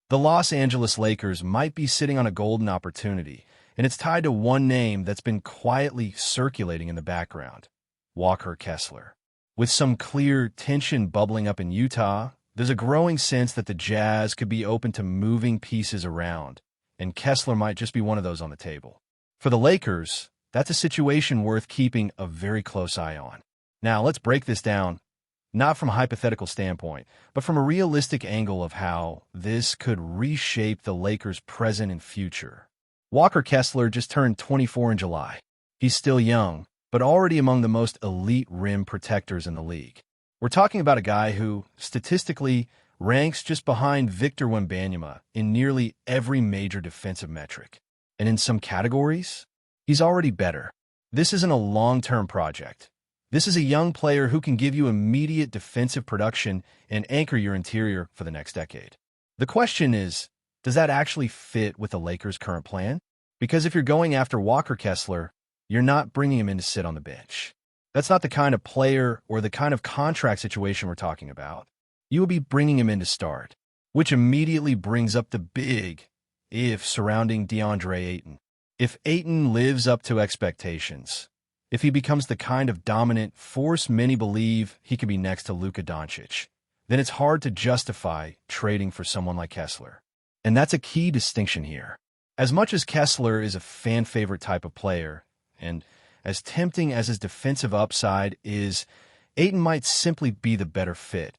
The Los Angeles Lakers might be sitting on a golden opportunity, and it's tied to one name that's been quietly circulating in the background: Walker Kessler. With some clear tension bubbling up in Utah, there's a growing sense that the Jazz could be open to moving pieces around, and Kessler might just be one of those on the table. For the Lakers, that's a situation worth keeping a very close eye on. Now, let's break this down, not from a hypothetical standpoint, but from a realistic angle of how this could reshape the Lakers' present and future. Walker Kessler just turned 24 in July. He's still young, but already among the most elite rim protectors in the league. We're talking about a guy who, statistically, ranks just behind Victor Wembanyama in nearly every major defensive metric. And in some categories, he's already better. This isn't a long-term project. This is a young player who can give you immediate defensive production and anchor your interior for the next decade. The question is, does that actually fit with the Lakers' current plan? Because if you're going after Walker Kessler, you're not bringing him in to sit on the bench. That's not the kind of player or the kind of contract situation we're talking about. You will be bringing him in to start, which immediately brings up the big if surrounding DeAndre Ayton. If Ayton lives up to expectations, if he becomes the kind of dominant force many believe he could be next to Luka Doncic, then it's hard to justify trading for someone like Kessler. And that's a key distinction here. As much as Kessler is a fan-favorite type of player, and as tempting as his defensive upside is, Ayton might simply be the better fit,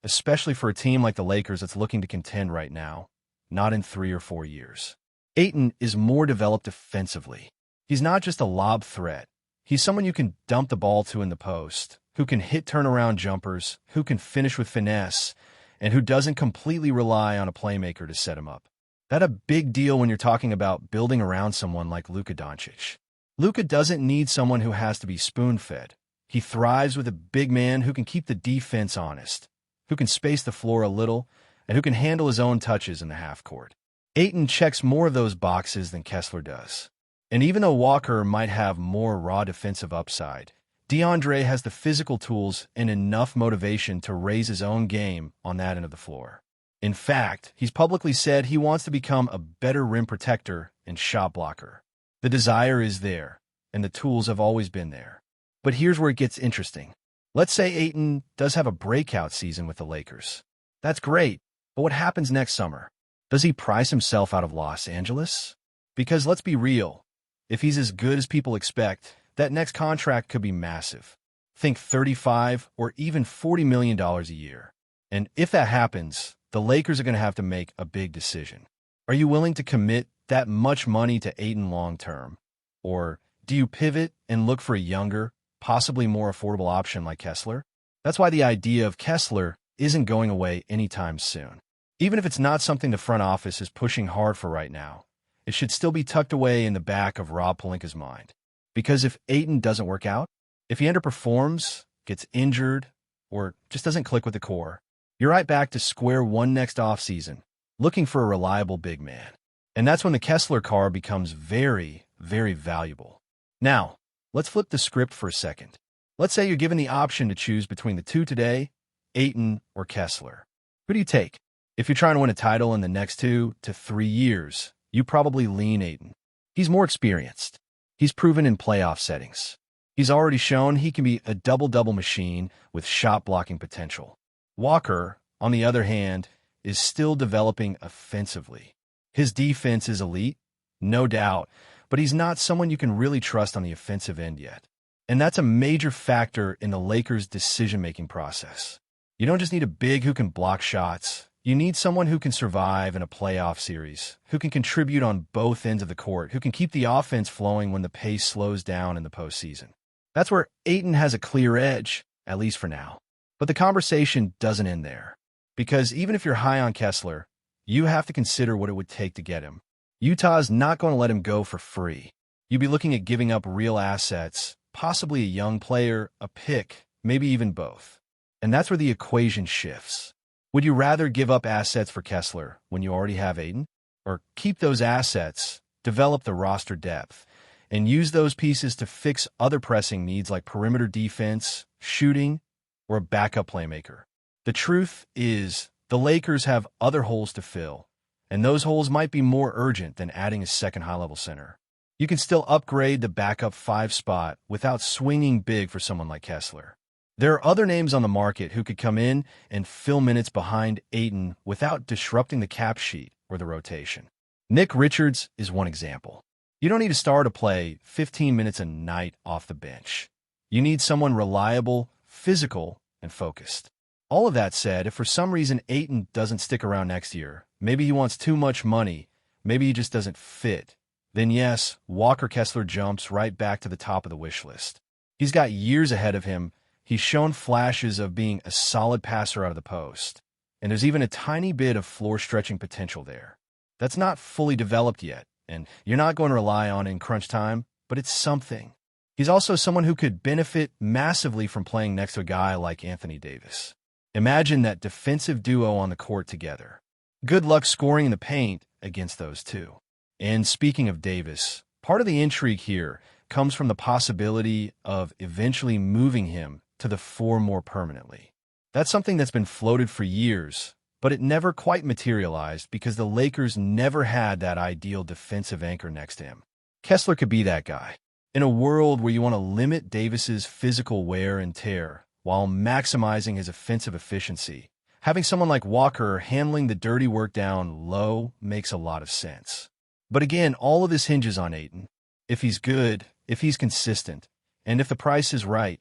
especially for a team like the Lakers that's looking to contend right now, not in 3 or 4 years. Ayton is more developed defensively. He's not just a lob threat. He's someone you can dump the ball to in the post, who can hit turnaround jumpers, who can finish with finesse, and who doesn't completely rely on a playmaker to set him up. That's a big deal when you're talking about building around someone like Luka Doncic. Luka doesn't need someone who has to be spoon-fed. He thrives with a big man who can keep the defense honest, who can space the floor a little, and who can handle his own touches in the half-court. Ayton checks more of those boxes than Kessler does. And even though Walker might have more raw defensive upside, DeAndre has the physical tools and enough motivation to raise his own game on that end of the floor. In fact, he's publicly said he wants to become a better rim protector and shot blocker. The desire is there, and the tools have always been there. But here's where it gets interesting. Let's say Ayton does have a breakout season with the Lakers. That's great, but what happens next summer? Does he price himself out of Los Angeles? Because let's be real, if he's as good as people expect, that next contract could be massive. Think $35 or even $40 million a year. And if that happens, the Lakers are going to have to make a big decision. Are you willing to commit that much money to Ayton long-term? Or do you pivot and look for a younger, possibly more affordable option like Kessler? That's why the idea of Kessler isn't going away anytime soon. Even if it's not something the front office is pushing hard for right now, it should still be tucked away in the back of Rob Pelinka's mind. Because if Ayton doesn't work out, if he underperforms, gets injured, or just doesn't click with the core, you're right back to square one next offseason, looking for a reliable big man. And that's when the Kessler card becomes very, very valuable. Now, let's flip the script for a second. Let's say you're given the option to choose between the two today, Ayton or Kessler. Who do you take? If you're trying to win a title in the next 2 to 3 years, you probably lean Ayton. He's more experienced. He's proven in playoff settings. He's already shown he can be a double-double machine with shot-blocking potential. Walker, on the other hand, is still developing offensively. His defense is elite, no doubt, but he's not someone you can really trust on the offensive end yet. And that's a major factor in the Lakers' decision-making process. You don't just need a big who can block shots. You need someone who can survive in a playoff series, who can contribute on both ends of the court, who can keep the offense flowing when the pace slows down in the postseason. That's where Ayton has a clear edge, at least for now. But the conversation doesn't end there. Because even if you're high on Kessler, you have to consider what it would take to get him. Utah's not going to let him go for free. You'd be looking at giving up real assets, possibly a young player, a pick, maybe even both. And that's where the equation shifts. Would you rather give up assets for Kessler when you already have Ayton? Or keep those assets, develop the roster depth, and use those pieces to fix other pressing needs like perimeter defense, shooting, or a backup playmaker? The truth is, the Lakers have other holes to fill, and those holes might be more urgent than adding a second high-level center. You can still upgrade the backup 5 spot without swinging big for someone like Kessler. There are other names on the market who could come in and fill minutes behind Ayton without disrupting the cap sheet or the rotation. Nick Richards is one example. You don't need a star to play 15 minutes a night off the bench. You need someone reliable, physical, and focused. All of that said, if for some reason Ayton doesn't stick around next year, maybe he wants too much money, maybe he just doesn't fit, then yes, Walker Kessler jumps right back to the top of the wish list. He's got years ahead of him. He's shown flashes of being a solid passer out of the post, and there's even a tiny bit of floor-stretching potential there. That's not fully developed yet, and you're not going to rely on it in crunch time, but it's something. He's also someone who could benefit massively from playing next to a guy like Anthony Davis. Imagine that defensive duo on the court together. Good luck scoring in the paint against those two. And speaking of Davis, part of the intrigue here comes from the possibility of eventually moving him to the 4 more permanently. That's something that's been floated for years, but it never quite materialized because the Lakers never had that ideal defensive anchor next to him. Kessler could be that guy. In a world where you want to limit Davis's physical wear and tear while maximizing his offensive efficiency, having someone like Walker handling the dirty work down low makes a lot of sense. But again, all of this hinges on Ayton. If he's good, if he's consistent, and if the price is right,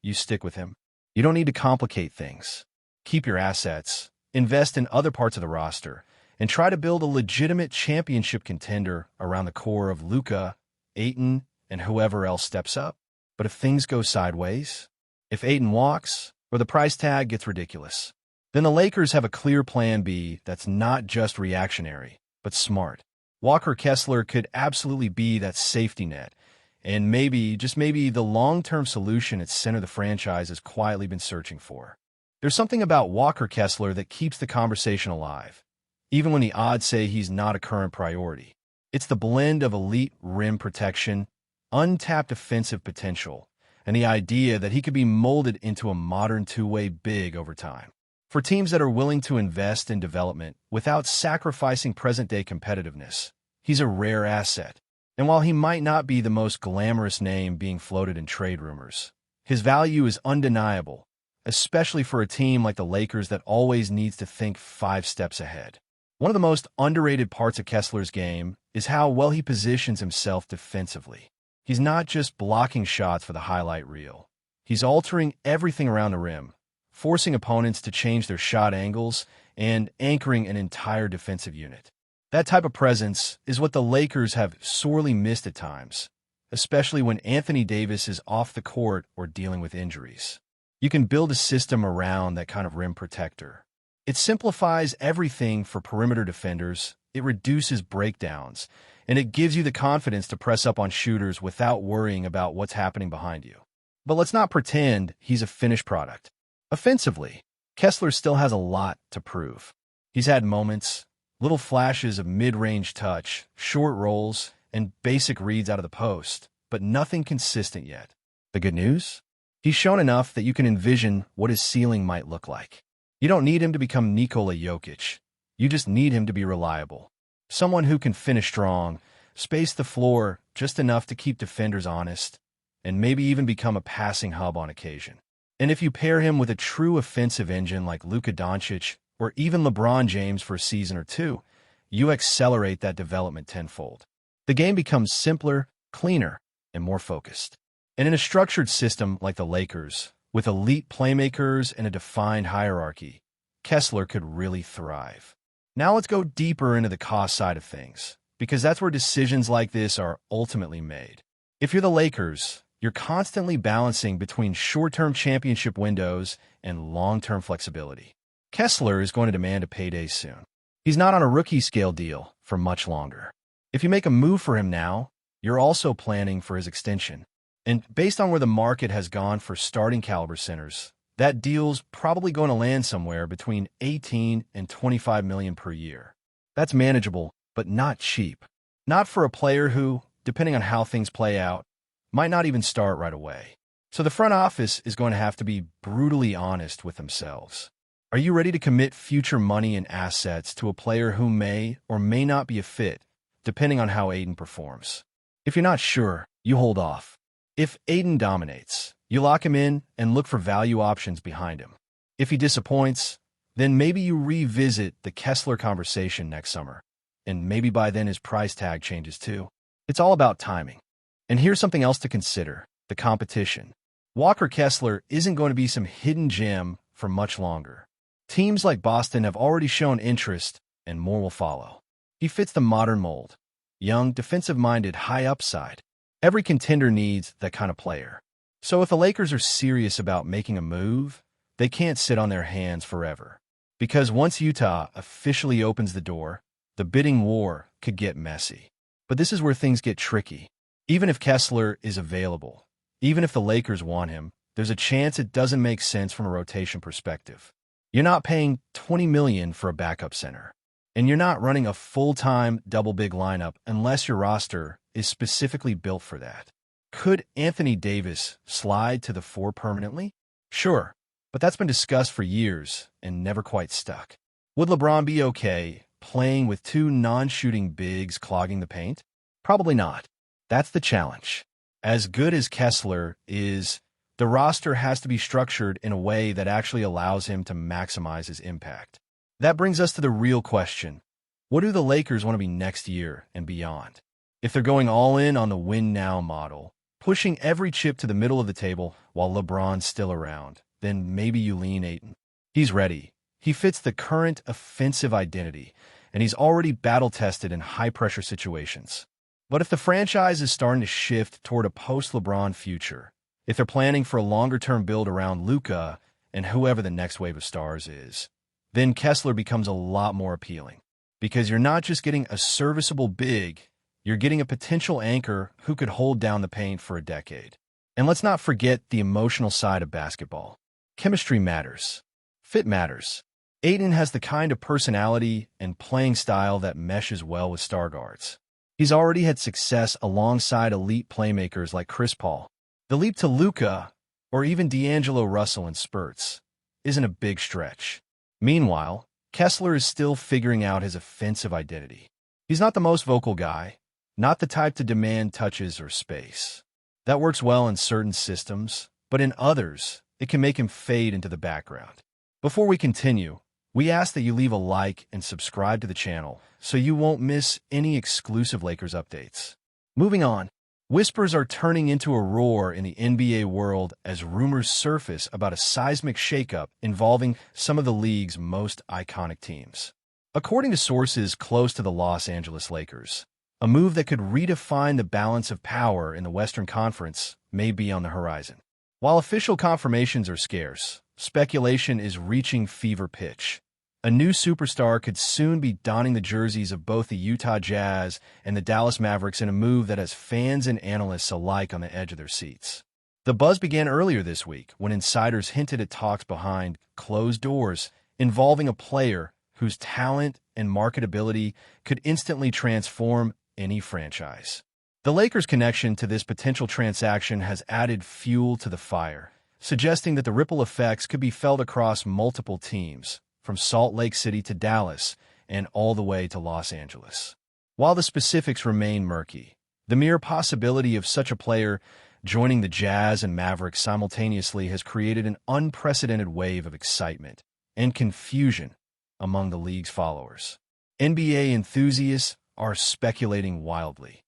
you stick with him. You don't need to complicate things. Keep your assets, invest in other parts of the roster, and try to build a legitimate championship contender around the core of Luka, Ayton, and whoever else steps up. But if things go sideways, if Ayton walks, or the price tag gets ridiculous, then the Lakers have a clear plan B that's not just reactionary, but smart. Walker Kessler could absolutely be that safety net, and maybe, just maybe, the long-term solution at center the franchise has quietly been searching for. There's something about Walker Kessler that keeps the conversation alive, even when the odds say he's not a current priority. It's the blend of elite rim protection, untapped offensive potential, and the idea that he could be molded into a modern two-way big over time. For teams that are willing to invest in development without sacrificing present-day competitiveness, he's a rare asset. And while he might not be the most glamorous name being floated in trade rumors, his value is undeniable, especially for a team like the Lakers that always needs to think 5 steps ahead. One of the most underrated parts of Kessler's game is how well he positions himself defensively. He's not just blocking shots for the highlight reel. He's altering everything around the rim, forcing opponents to change their shot angles and anchoring an entire defensive unit. That type of presence is what the Lakers have sorely missed at times, especially when Anthony Davis is off the court or dealing with injuries. You can build a system around that kind of rim protector. It simplifies everything for perimeter defenders, it reduces breakdowns, and it gives you the confidence to press up on shooters without worrying about what's happening behind you. But let's not pretend he's a finished product. Offensively, Kessler still has a lot to prove. He's had moments, little flashes of mid-range touch, short rolls, and basic reads out of the post, but nothing consistent yet. The good news? He's shown enough that you can envision what his ceiling might look like. You don't need him to become Nikola Jokic. You just need him to be reliable. Someone who can finish strong, space the floor just enough to keep defenders honest, and maybe even become a passing hub on occasion. And if you pair him with a true offensive engine like Luka Doncic or even LeBron James for a season or two, you accelerate that development tenfold. The game becomes simpler, cleaner, and more focused. And in a structured system like the Lakers, with elite playmakers and a defined hierarchy, Kessler could really thrive. Now let's go deeper into the cost side of things, because that's where decisions like this are ultimately made. If you're the Lakers, you're constantly balancing between short-term championship windows and long-term flexibility. Kessler is going to demand a payday soon. He's not on a rookie-scale deal for much longer. If you make a move for him now, you're also planning for his extension. And based on where the market has gone for starting caliber centers, that deal's probably going to land somewhere between $18 and $25 million per year. That's manageable, but not cheap. Not for a player who, depending on how things play out, might not even start right away. So the front office is going to have to be brutally honest with themselves. Are you ready to commit future money and assets to a player who may or may not be a fit, depending on how Ayton performs? If you're not sure, you hold off. If Ayton dominates, you lock him in and look for value options behind him. If he disappoints, then maybe you revisit the Kessler conversation next summer, and maybe by then his price tag changes too. It's all about timing. And here's something else to consider: the competition. Walker Kessler isn't going to be some hidden gem for much longer. Teams like Boston have already shown interest, and more will follow. He fits the modern mold: young, defensive-minded, high upside. Every contender needs that kind of player. So if the Lakers are serious about making a move, they can't sit on their hands forever. Because once Utah officially opens the door, the bidding war could get messy. But this is where things get tricky. Even if Kessler is available, even if the Lakers want him, there's a chance it doesn't make sense from a rotation perspective. You're not paying $20 million for a backup center, and you're not running a full-time double-big lineup unless your roster is specifically built for that. Could Anthony Davis slide to the 4 permanently? Sure, but that's been discussed for years and never quite stuck. Would LeBron be okay playing with 2 non-shooting bigs clogging the paint? Probably not. That's the challenge. As good as Kessler is, the roster has to be structured in a way that actually allows him to maximize his impact. That brings us to the real question: what do the Lakers want to be next year and beyond? If they're going all in on the win-now model, pushing every chip to the middle of the table while LeBron's still around, then maybe you lean Ayton. He's ready. He fits the current offensive identity, and he's already battle-tested in high-pressure situations. But if the franchise is starting to shift toward a post-LeBron future, if they're planning for a longer-term build around Luka and whoever the next wave of stars is, then Kessler becomes a lot more appealing. Because you're not just getting a serviceable big, you're getting a potential anchor who could hold down the paint for a decade. And let's not forget the emotional side of basketball. Chemistry matters. Fit matters. Ayton has the kind of personality and playing style that meshes well with star guards. He's already had success alongside elite playmakers like Chris Paul. The leap to Luka, or even D'Angelo Russell in spurts, isn't a big stretch. Meanwhile, Kessler is still figuring out his offensive identity. He's not the most vocal guy, not the type to demand touches or space. That works well in certain systems, but in others, it can make him fade into the background. Before we continue, we ask that you leave a like and subscribe to the channel so you won't miss any exclusive Lakers updates. Moving on, whispers are turning into a roar in the NBA world as rumors surface about a seismic shakeup involving some of the league's most iconic teams. According to sources close to the Los Angeles Lakers, a move that could redefine the balance of power in the Western Conference may be on the horizon. While official confirmations are scarce, speculation is reaching fever pitch. A new superstar could soon be donning the jerseys of both the Utah Jazz and the Dallas Mavericks in a move that has fans and analysts alike on the edge of their seats. The buzz began earlier this week when insiders hinted at talks behind closed doors involving a player whose talent and marketability could instantly transform any franchise. The Lakers' connection to this potential transaction has added fuel to the fire, suggesting that the ripple effects could be felt across multiple teams, from Salt Lake City to Dallas and all the way to Los Angeles. While the specifics remain murky, the mere possibility of such a player joining the Jazz and Mavericks simultaneously has created an unprecedented wave of excitement and confusion among the league's followers. NBA enthusiasts are speculating wildly.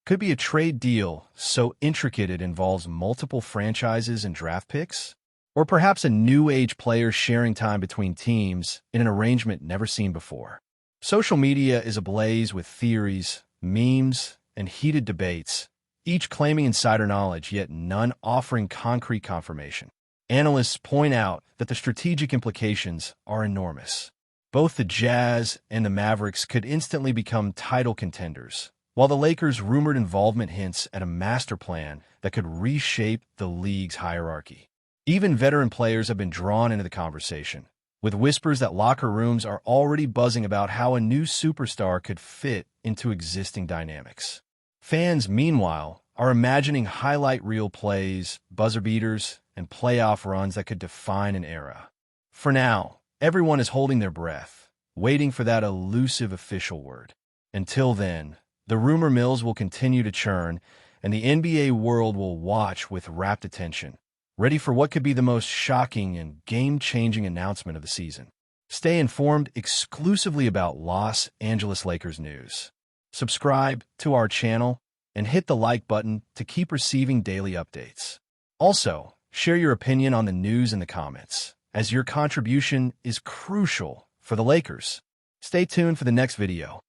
Could be a trade deal so intricate it involves multiple franchises and draft picks? Or perhaps a new-age player sharing time between teams in an arrangement never seen before. Social media is ablaze with theories, memes, and heated debates, each claiming insider knowledge, yet none offering concrete confirmation. Analysts point out that the strategic implications are enormous. Both the Jazz and the Mavericks could instantly become title contenders, while the Lakers' rumored involvement hints at a master plan that could reshape the league's hierarchy. Even veteran players have been drawn into the conversation, with whispers that locker rooms are already buzzing about how a new superstar could fit into existing dynamics. Fans, meanwhile, are imagining highlight reel plays, buzzer beaters, and playoff runs that could define an era. For now, Everyone is holding their breath, waiting for that elusive official word. Until then, the rumor mills will continue to churn, and the NBA world will watch with rapt attention, ready for what could be the most shocking and game-changing announcement of the season. Stay informed exclusively about Los Angeles Lakers news. Subscribe to our channel and hit the like button to keep receiving daily updates. Also, share your opinion on the news in the comments, as your contribution is crucial for the Lakers. Stay tuned for the next video.